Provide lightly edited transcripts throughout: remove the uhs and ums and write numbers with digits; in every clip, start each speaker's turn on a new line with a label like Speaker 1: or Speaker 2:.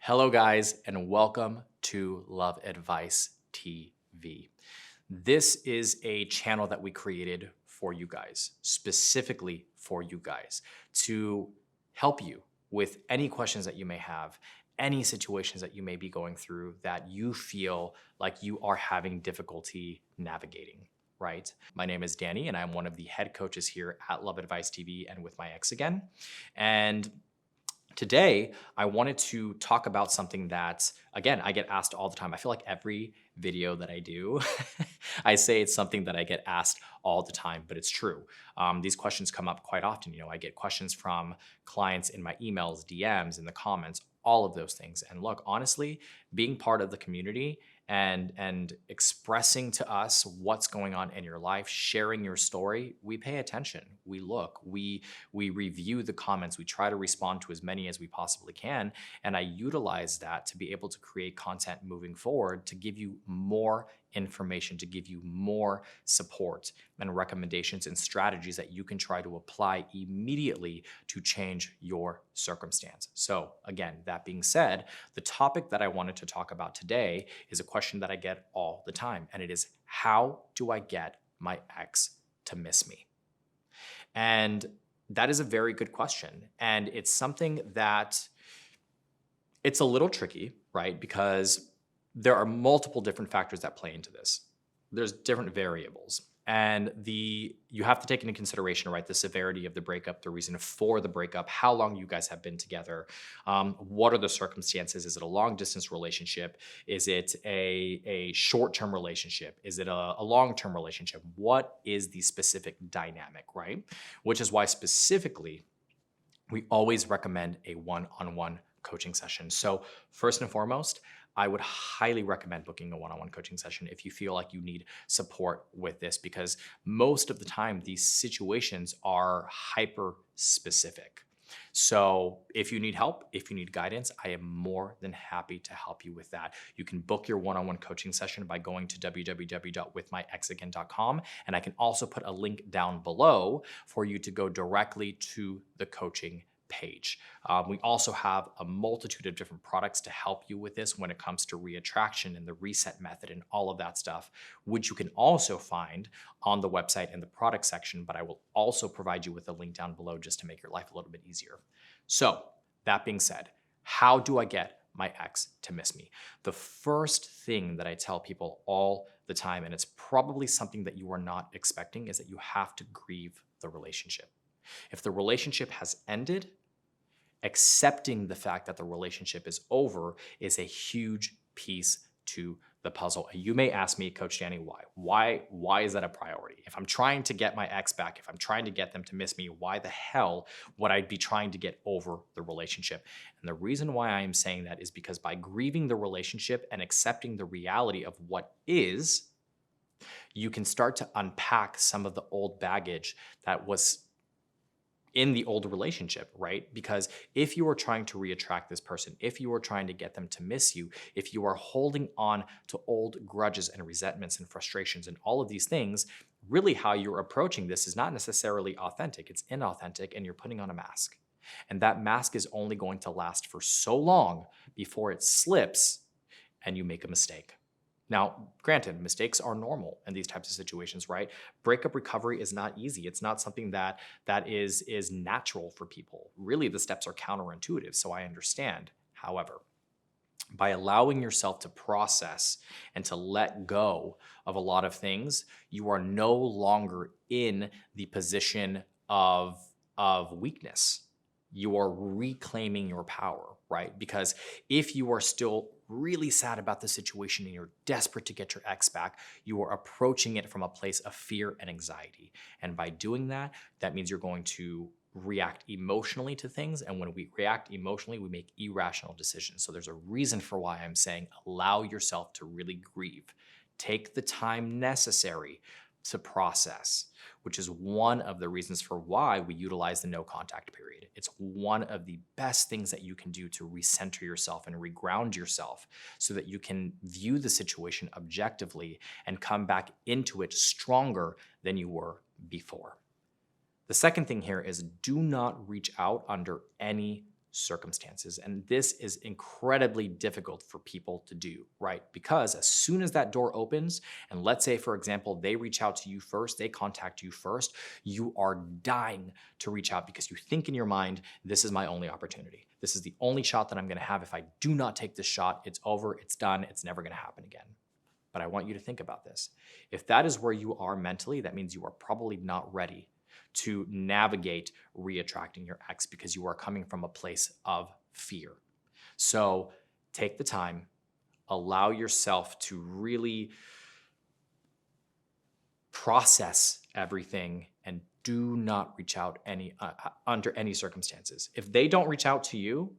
Speaker 1: Hello, guys, and welcome to Love Advice TV. This is a channel that we created for you guys, specifically for you guys, to help you with any questions that you may have, any situations that you may be going through that you feel like you are having difficulty navigating. Right. My name is Danny, and I'm one of the head coaches here at Love Advice TV and with my ex again. And today, I wanted to talk about something that, again, I get asked all the time. I feel like every video that I do, I say it's something that I get asked all the time, but it's true. These questions come up quite often. I get questions from clients in my emails, DMs, in the comments, all of those things. And look, honestly, being part of the community and expressing to us what's going on in your life, sharing your story, we pay attention. We look, we review the comments, we try to respond to as many as we possibly can, and I utilize that to be able to create content moving forward to give you more information, to give you more support and recommendations and strategies that you can try to apply immediately to change your circumstance. So again, that being said, the topic that I wanted to talk about today is a question that I get all the time, and it is, how do I get my ex to miss me? And that is a very good question. And it's something that it's a little tricky, right? Because there are multiple different factors that play into this. There's different variables. And you have to take into consideration, right, the severity of the breakup, the reason for the breakup, how long you guys have been together, what are the circumstances? Is it a long distance relationship? Is it a short-term relationship? Is it a long-term relationship? What is the specific dynamic, right? Which is why specifically we always recommend a one-on-one coaching session. So first and foremost, I would highly recommend booking a one-on-one coaching session if you feel like you need support with this, because most of the time these situations are hyper specific. So if you need help, if you need guidance, I am more than happy to help you with that. You can book your one-on-one coaching session by going to www.withmyexagain.com. And I can also put a link down below for you to go directly to the coaching page. We also have a multitude of different products to help you with this when it comes to reattraction and the reset method and all of that stuff, which you can also find on the website in the product section, but I will also provide you with a link down below just to make your life a little bit easier. So that being said, how do I get my ex to miss me? The first thing that I tell people all the time, and it's probably something that you are not expecting, is that you have to grieve the relationship. If the relationship has ended, accepting the fact that the relationship is over is a huge piece to the puzzle. And you may ask me, Coach Danny, why? Why is that a priority? If I'm trying to get my ex back, if I'm trying to get them to miss me, why the hell would I be trying to get over the relationship? And the reason why I am saying that is because by grieving the relationship and accepting the reality of what is, you can start to unpack some of the old baggage that was in the old relationship, right? Because if you are trying to reattract this person, if you are trying to get them to miss you, if you are holding on to old grudges and resentments and frustrations and all of these things, really how you're approaching this is not necessarily authentic. It's inauthentic, and you're putting on a mask. And that mask is only going to last for so long before it slips and you make a mistake. Now, granted, mistakes are normal in these types of situations, right? Breakup recovery is not easy. It's not something that is natural for people. Really, the steps are counterintuitive, so I understand. However, by allowing yourself to process and to let go of a lot of things, you are no longer in the position of weakness. You are reclaiming your power, right? Because if you are still really sad about the situation and you're desperate to get your ex back, you are approaching it from a place of fear and anxiety. And by doing that, that means you're going to react emotionally to things. And when we react emotionally, we make irrational decisions. So there's a reason for why I'm saying allow yourself to really grieve. Take the time necessary to process, which is one of the reasons for why we utilize the no contact period. It's one of the best things that you can do to recenter yourself and reground yourself so that you can view the situation objectively and come back into it stronger than you were before. The second thing here is do not reach out under any circumstances. And this is incredibly difficult for people to do, right? Because as soon as that door opens, and let's say, for example, they reach out to you first, they contact you first, you are dying to reach out because you think in your mind, this is my only opportunity. This is the only shot that I'm going to have. If I do not take this shot, it's over, it's done, it's never going to happen again. But I want you to think about this. If that is where you are mentally, that means you are probably not ready to navigate reattracting your ex because you are coming from a place of fear. So take the time, allow yourself to really process everything, and do not reach out under any circumstances. If they don't reach out to you,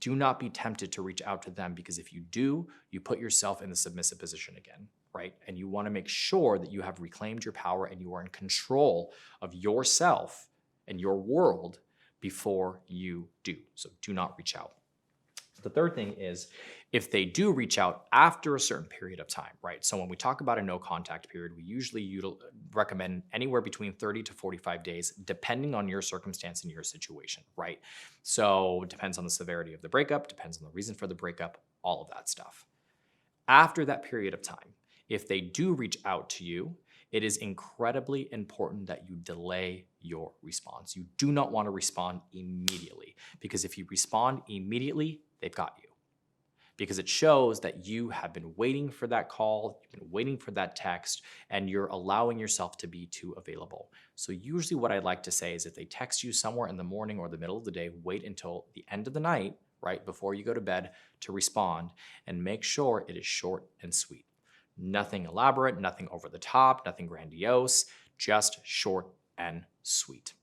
Speaker 1: do not be tempted to reach out to them, because if you do, you put yourself in the submissive position again, right? And you want to make sure that you have reclaimed your power and you are in control of yourself and your world before you do. So do not reach out. The third thing is, if they do reach out after a certain period of time, right? So when we talk about a no contact period, we usually recommend anywhere between 30 to 45 days, depending on your circumstance and your situation, right? So it depends on the severity of the breakup, depends on the reason for the breakup, all of that stuff. After that period of time, if they do reach out to you, it is incredibly important that you delay your response. You do not want to respond immediately, because if you respond immediately, they've got you. Because it shows that you have been waiting for that call, you've been waiting for that text, and you're allowing yourself to be too available. So usually what I like to say is, if they text you somewhere in the morning or the middle of the day, wait until the end of the night, right before you go to bed, to respond, and make sure it is short and sweet. Nothing elaborate, nothing over the top, nothing grandiose, just short and sweet.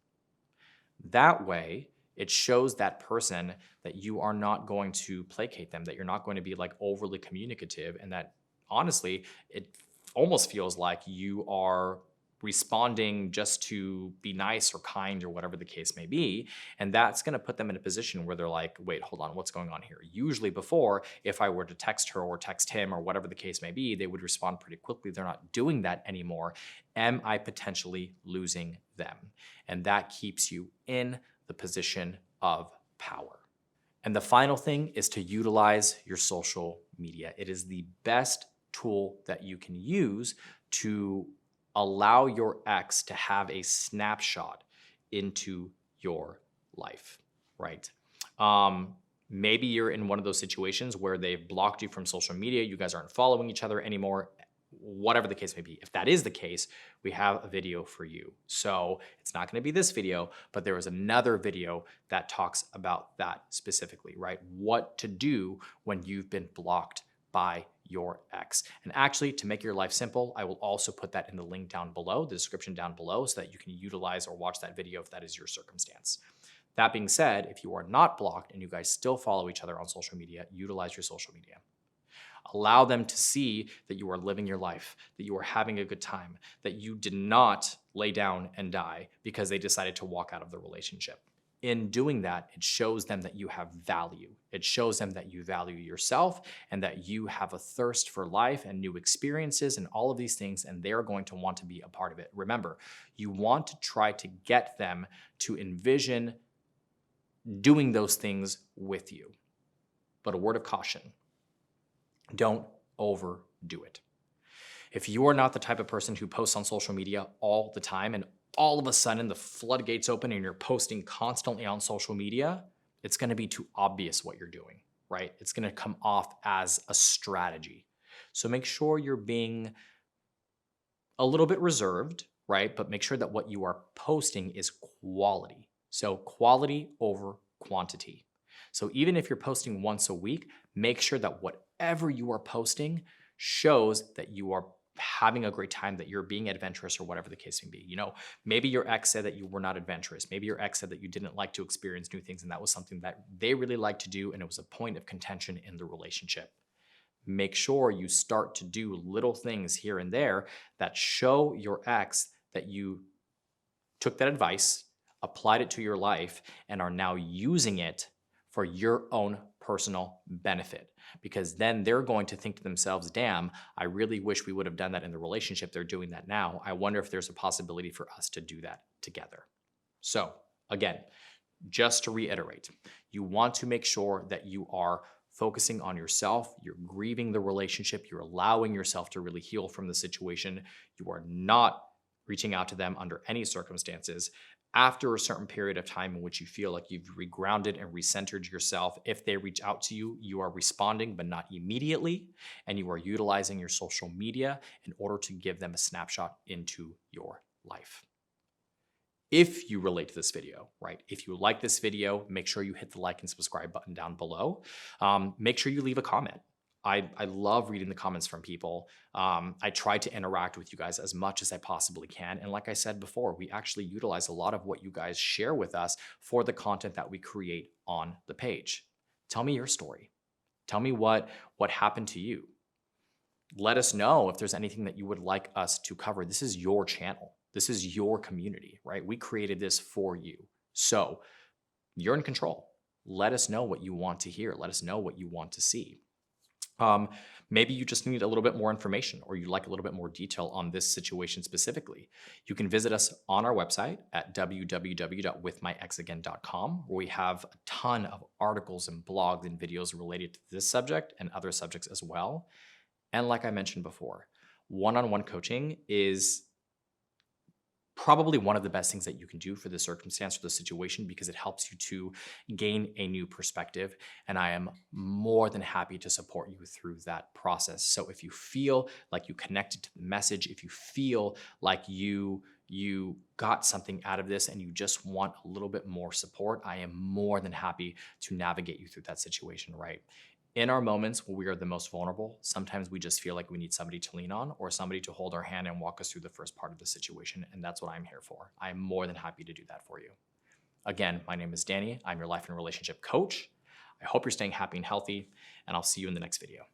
Speaker 1: That way, it shows that person that you are not going to placate them, that you're not going to be like overly communicative, and that honestly, it almost feels like you are responding just to be nice or kind or whatever the case may be. And that's going to put them in a position where they're like, wait, hold on, what's going on here? Usually before, if I were to text her or text him or whatever the case may be, they would respond pretty quickly. They're not doing that anymore. Am I potentially losing them? And that keeps you in the position of power. And the final thing is to utilize your social media. It is the best tool that you can use to allow your ex to have a snapshot into your life, right? Maybe you're in one of those situations where they've blocked you from social media, you guys aren't following each other anymore, whatever the case may be. If that is the case, we have a video for you. So it's not going to be this video, but there is another video that talks about that specifically, right? What to do when you've been blocked by your ex. And actually, to make your life simple, I will also put that in the link down below, the description down below, so that you can utilize or watch that video if that is your circumstance. That being said, if you are not blocked and you guys still follow each other on social media, utilize your social media. Allow them to see that you are living your life, that you are having a good time, that you did not lay down and die because they decided to walk out of the relationship. In doing that, it shows them that you have value. It shows them that you value yourself and that you have a thirst for life and new experiences and all of these things, and they're going to want to be a part of it. Remember, you want to try to get them to envision doing those things with you. But a word of caution, don't overdo it. If you are not the type of person who posts on social media all the time and all of a sudden the floodgates open and you're posting constantly on social media, it's going to be too obvious what you're doing, right? It's going to come off as a strategy. So make sure you're being a little bit reserved, right? But make sure that what you are posting is quality. So quality over quantity. So even if you're posting once a week, make sure that whatever you are posting shows that you are having a great time, that you're being adventurous or whatever the case may be. You know, maybe your ex said that you were not adventurous. Maybe your ex said that you didn't like to experience new things and that was something that they really liked to do and it was a point of contention in the relationship. Make sure you start to do little things here and there that show your ex that you took that advice, applied it to your life, and are now using it for your own personal benefit. Because then they're going to think to themselves, damn, I really wish we would have done that in the relationship. They're doing that now. I wonder if there's a possibility for us to do that together. So again, Just to reiterate, you want to make sure that you are focusing on yourself, you're grieving the relationship, you're allowing yourself to really heal from the situation. You are not reaching out to them under any circumstances. After a certain period of time in which you feel like you've regrounded and recentered yourself, if they reach out to you, you are responding, but not immediately. And you are utilizing your social media in order to give them a snapshot into your life. If you relate to this video, right? If you like this video, make sure you hit the like and subscribe button down below. Make sure you leave a comment. I love reading the comments from people. I try to interact with you guys as much as I possibly can. And like I said before, we actually utilize a lot of what you guys share with us for the content that we create on the page. Tell me your story. Tell me what happened to you. Let us know if there's anything that you would like us to cover. This is your channel. This is your community, right? We created this for you. So you're in control. Let us know what you want to hear. Let us know what you want to see. Maybe you just need a little bit more information, or you'd like a little bit more detail on this situation specifically. You can visit us on our website at www.withmyexagain.com, where we have a ton of articles and blogs and videos related to this subject and other subjects as well. And like I mentioned before, one-on-one coaching is probably one of the best things that you can do for the circumstance or the situation, because it helps you to gain a new perspective. And I am more than happy to support you through that process. So if you feel like you connected to the message, if you feel like you got something out of this and you just want a little bit more support, I am more than happy to navigate you through that situation, right? In our moments where we are the most vulnerable, sometimes we just feel like we need somebody to lean on or somebody to hold our hand and walk us through the first part of the situation. And that's what I'm here for. I'm more than happy to do that for you. Again, my name is Danny. I'm your life and relationship coach. I hope you're staying happy and healthy, and I'll see you in the next video.